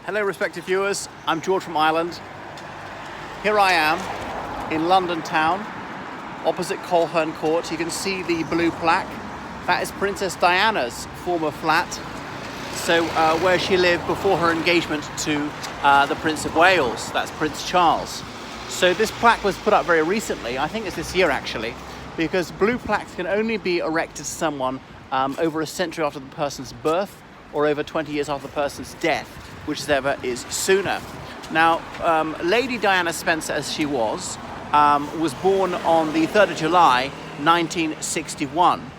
Hello respected viewers, I'm George from Ireland. Here I am in London town, opposite Coleherne Court. You can see the blue plaque. That is Princess Diana's former flat, so where she lived before her engagement to the Prince of Wales, that's Prince Charles. So this plaque was put up very recently, I think it's this year actually, because blue plaques can only be erected to someone over a century after the person's birth or over 20 years after the person's death, whichever is sooner. Now, Lady Diana Spencer, as she was born on the 3rd of July, 1961.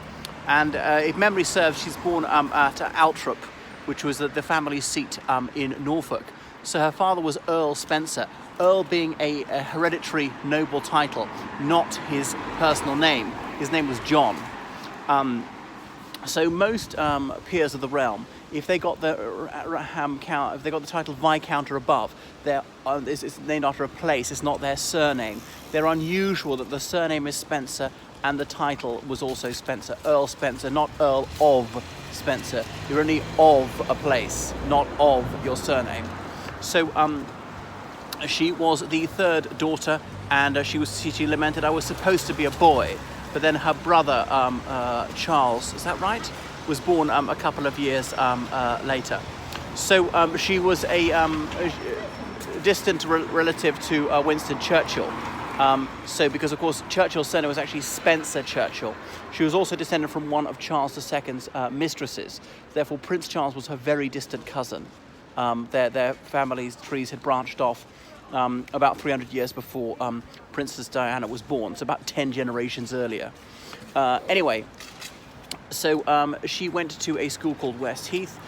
And if memory serves, she's born at Althorp, which was the family seat in Norfolk. So her father was Earl Spencer, Earl being a hereditary noble title, not his personal name. His name was John. So most peers of the realm, if they got the title Viscount or above, it's named after a place. It's not their surname. They're unusual that the surname is Spencer and the title was also Spencer, Earl Spencer, not Earl of Spencer. You're only of a place, not of your surname. So she was the third daughter, and she lamented, I was supposed to be a boy, but then her brother Charles, is that right, was born a couple of years later. So she was a distant relative to Winston Churchill. Because of course Churchill's surname was actually Spencer Churchill. She was also descended from one of Charles II's mistresses. Therefore Prince Charles was her very distant cousin. Their family's trees had branched off about 300 years before Princess Diana was born, so about 10 generations earlier. Anyway, so she went to a school called West Heath.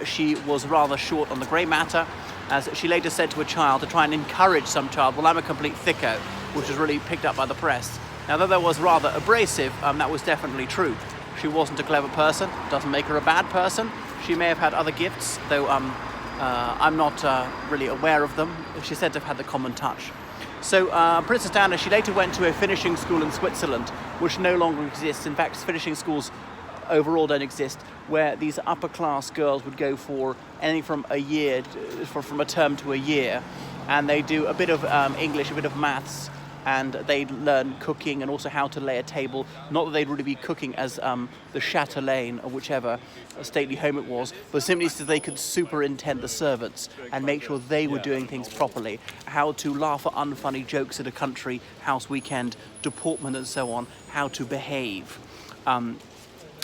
She was rather short on the grey matter, as she later said to a child to try and encourage some child, well, I'm a complete thicko, which was really picked up by the press. Now, though that was rather abrasive, that was definitely true. She wasn't a clever person, doesn't make her a bad person. She may have had other gifts, though I'm not really aware of them. She's said to have had the common touch. So Princess Diana, she later went to a finishing school in Switzerland, which no longer exists. In fact, finishing schools overall don't exist, where these upper class girls would go for anything from a year, from a term to a year, and they do a bit of English, a bit of maths, and they learn cooking and also how to lay a table. Not that they'd really be cooking as the chatelaine or whichever stately home it was, but simply so they could superintend the servants and make sure they were doing things properly. How to laugh at unfunny jokes at a country house weekend, deportment and so on, how to behave.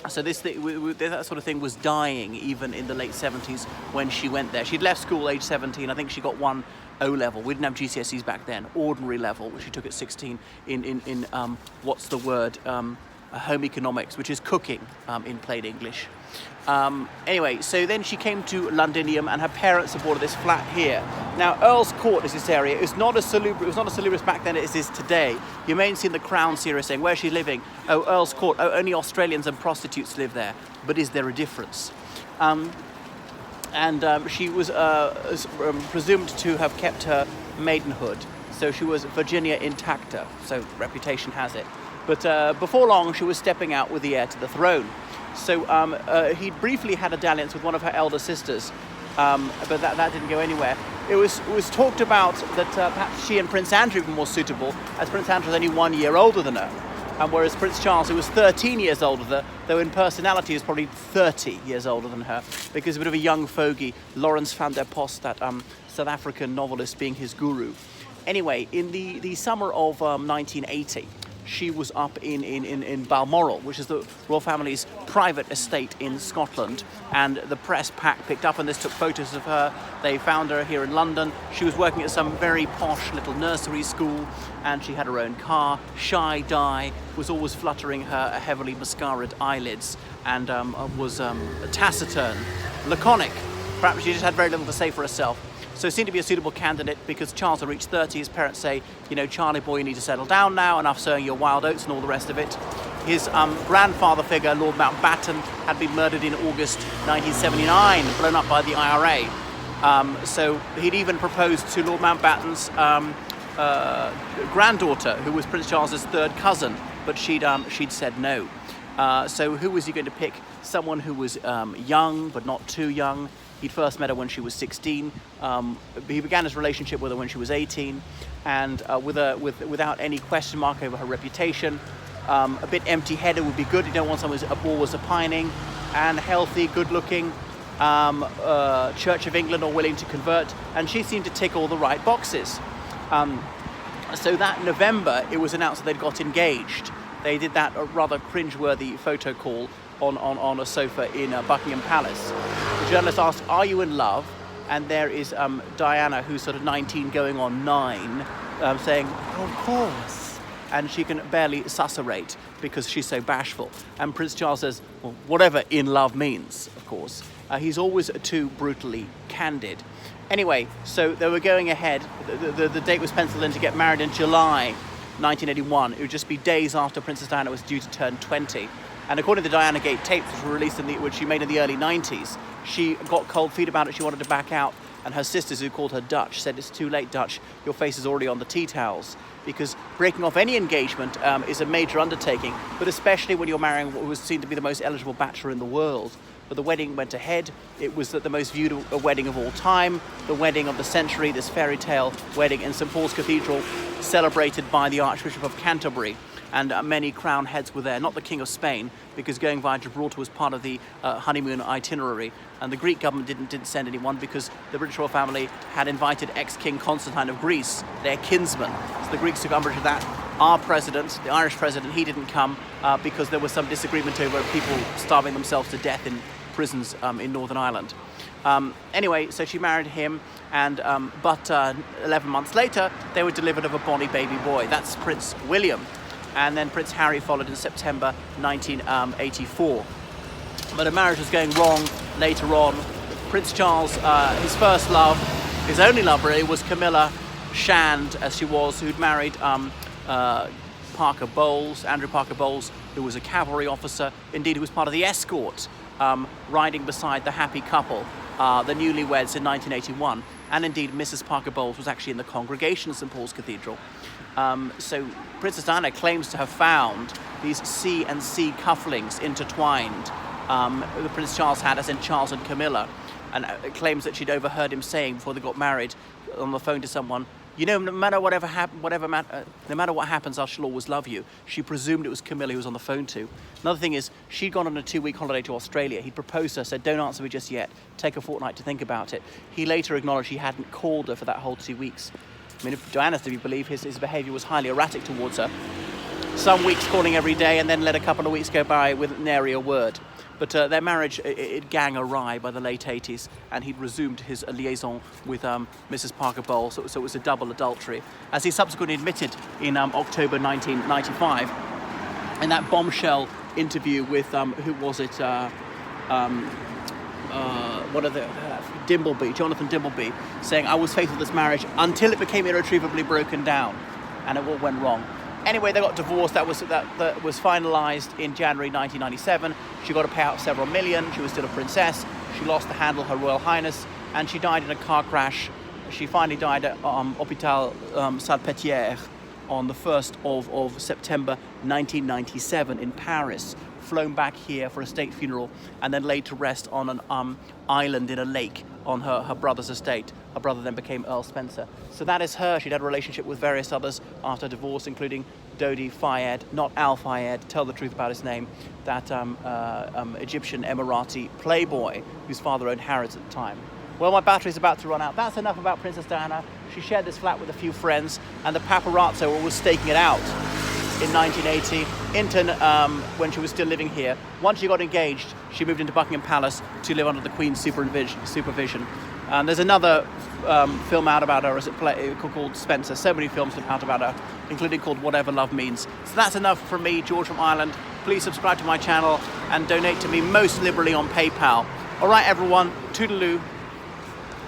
So that sort of thing was dying even in the late 70s when she went there. She'd left school age 17. I think she got one O-level. We didn't have GCSEs back then. Ordinary level, which she took at 16 in what's the word? Home economics, which is cooking in plain English. Anyway, so then she came to Londinium, and her parents had bought this flat here. Now, Earl's Court is this area. It was not as salubrious back then as it is today. You may have seen the Crown series saying, where's she living? Oh, Earl's Court. Oh, only Australians and prostitutes live there. But is there a difference? She was presumed to have kept her maidenhood. So she was Virginia intacta, so reputation has it. But before long, she was stepping out with the heir to the throne. So he briefly had a dalliance with one of her elder sisters, but that didn't go anywhere. It was talked about that perhaps she and Prince Andrew were more suitable, as Prince Andrew was only 1 year older than her, whereas Prince Charles, who was 13 years older than her, though in personality is probably 30 years older than her, because a bit of a young fogey, Lawrence van der Post, that South African novelist, being his guru. Anyway, in the summer of 1980, she was up in Balmoral, which is the royal family's private estate in Scotland, and the press pack picked up on this, took photos of her. They found her here in London. She was working at some very posh little nursery school, and she had her own car. Shy Di was always fluttering her heavily mascaraed eyelids, and was taciturn, laconic. Perhaps she just had very little to say for herself. So seemed to be a suitable candidate because Charles had reached 30. His parents say, Charlie boy, you need to settle down now, enough sowing your wild oats and all the rest of it. His grandfather figure, Lord Mountbatten, had been murdered in August 1979, blown up by the IRA. So he'd even proposed to Lord Mountbatten's granddaughter, who was Prince Charles's third cousin, but she'd said no. So who was he going to pick? Someone who was young, but not too young. He'd first met her when she was 16. He began his relationship with her when she was 18, and without any question mark over her reputation. A bit empty-headed would be good. You don't want someone who's always opining, and healthy, good-looking, Church of England or willing to convert, and she seemed to tick all the right boxes. So that November, it was announced that they'd got engaged. They did that rather cringe-worthy photo call on a sofa in Buckingham Palace. The journalist asked, "Are you in love?" And there is Diana, who's sort of 19 going on 9, saying, "Of course." And she can barely susurrate because she's so bashful. And Prince Charles says, well, whatever in love means, of course. He's always too brutally candid. Anyway, so they were going ahead. The date was penciled in to get married in July 1981. It would just be days after Princess Diana was due to turn 20. And according to the Diana Gate tapes, which were released which she made in the early 90s, she got cold feet about it. She wanted to back out. And her sisters, who called her Dutch, said, "It's too late, Dutch. Your face is already on the tea towels." Because breaking off any engagement is a major undertaking, but especially when you're marrying what was seen to be the most eligible bachelor in the world. But the wedding went ahead. It was the most viewed wedding of all time, the wedding of the century, this fairy tale wedding in St. Paul's Cathedral, celebrated by the Archbishop of Canterbury. And many crown heads were there, not the King of Spain, because going via Gibraltar was part of the honeymoon itinerary. And the Greek government didn't send anyone because the British royal family had invited ex-King Constantine of Greece, their kinsman. So the Greeks took umbrage of that. Our president, the Irish president, he didn't come because there was some disagreement over people starving themselves to death in prisons in Northern Ireland. Anyway, so she married him, and but 11 months later, they were delivered of a bonny baby boy. That's Prince William. And then Prince Harry followed in September 1984. But the marriage was going wrong later on. Prince Charles, his first love, his only love really, was Camilla Shand, as she was, who'd married Parker Bowles, Andrew Parker Bowles, who was a cavalry officer, indeed who was part of the escort, riding beside the happy couple, the newlyweds in 1981. And indeed, Mrs. Parker Bowles was actually in the congregation of St. Paul's Cathedral. So Princess Diana claims to have found these C and C cufflinks intertwined. The Prince Charles had, as in Charles and Camilla, and claims that she'd overheard him saying before they got married on the phone to someone, "You know, no matter what happens, I shall always love you." She presumed it was Camilla he was on the phone to. Another thing is, she'd gone on a 2-week holiday to Australia. He'd proposed to her, said, "Don't answer me just yet. Take a fortnight to think about it." He later acknowledged he hadn't called her for that whole 2 weeks. I mean, if Diana's to be believed, his behaviour was highly erratic towards her. Some weeks calling every day, and then let a couple of weeks go by with nary a word. But their marriage, it gang awry by the late 80s, and he'd resumed his liaison with Mrs. Parker Bowles, so it was a double adultery. As he subsequently admitted in October 1995, in that bombshell interview with, who was it, Jonathan Dimbleby, saying, "I was faithful to this marriage until it became irretrievably broken down," and it all went wrong. Anyway, they got divorced. That was finalised in January 1997. She got a payout of several million. She was still a princess. She lost the handle, Her Royal Highness, and she died in a car crash. She finally died at Hôpital Salpêtrière on the 1st of September 1997 in Paris. Flown back here for a state funeral, and then laid to rest on an island in a lake on her brother's estate. Her brother then became Earl Spencer. So that is her. She'd had a relationship with various others after divorce, including Dodi Fayed, not Al Fayed, tell the truth about his name, that Egyptian Emirati playboy whose father owned Harrods at the time. Well, my battery's about to run out. That's enough about Princess Diana. She shared this flat with a few friends, and the paparazzo were always staking it out in 1980, when she was still living here. Once she got engaged, she moved into Buckingham Palace to live under the Queen's supervision. There's another film out about her called Spencer. So many films out about her, including called Whatever Love Means. So that's enough from me, George from Ireland. Please subscribe to my channel and donate to me most liberally on PayPal. All right, everyone, toodaloo.